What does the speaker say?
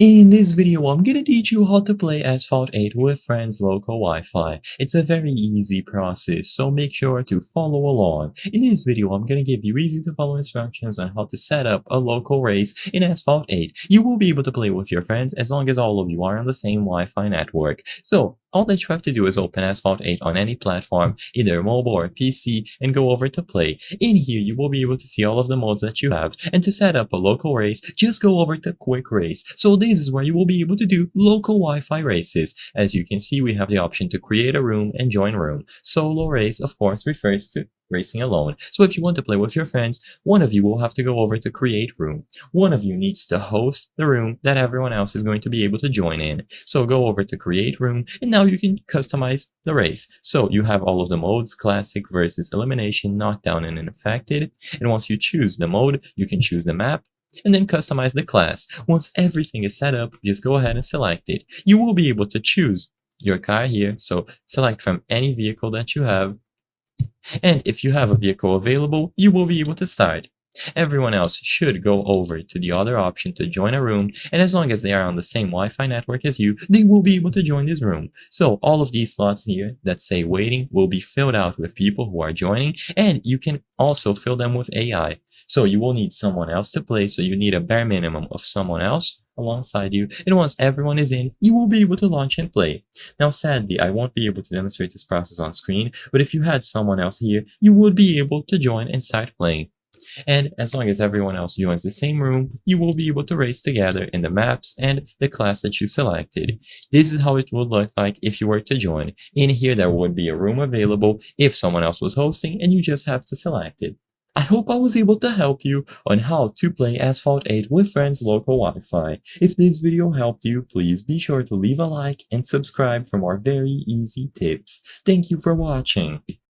In this video, I'm gonna teach you how to play Asphalt 8 with friends local Wi-Fi. It's a very easy process, so make sure to follow along. In this video, I'm gonna give you easy to follow instructions on how to set up a local race in Asphalt 8. You will be able to play with your friends as long as all of you are on the same Wi-Fi network. So, all that you have to do is open Asphalt 8 on any platform, either mobile or PC, and go over to play. In here, you will be able to see all of the modes that you have. And to set up a local race, just go over to Quick Race. So this is where you will be able to do local Wi-Fi races. As you can see, we have the option to create a room and join room. Solo race, of course, refers to racing alone. So if you want to play with your friends, one of you will have to go over to create room. One of you needs to host the room that everyone else is going to be able to join in. So go over to create room, and now you can customize the race. So you have all of the modes: classic versus elimination, knockdown, and infected. And once you choose the mode, you can choose the map and then customize the class. Once everything is set up, just go ahead and select it. You will be able to choose your car here. So select from any vehicle that you have. And if you have a vehicle available, you will be able to start. Everyone else should go over to the other option to join a room, and as long as they are on the same Wi-Fi network as you, they will be able to join this room. So all of these slots here that say waiting will be filled out with people who are joining, and you can also fill them with AI. So you will need someone else to play, so you need a bare minimum of someone else alongside you, and once everyone is in, you will be able to launch and play. Now sadly, I won't be able to demonstrate this process on screen, but if you had someone else here, you would be able to join and start playing. And as long as everyone else joins the same room, you will be able to race together in the maps and the class that you selected. This is how it would look like if you were to join. In here, there would be a room available if someone else was hosting, and you just have to select it. I hope I was able to help you on how to play Asphalt 8 with friends local Wi-Fi. If this video helped you, please be sure to leave a like and subscribe for more very easy tips. Thank you for watching.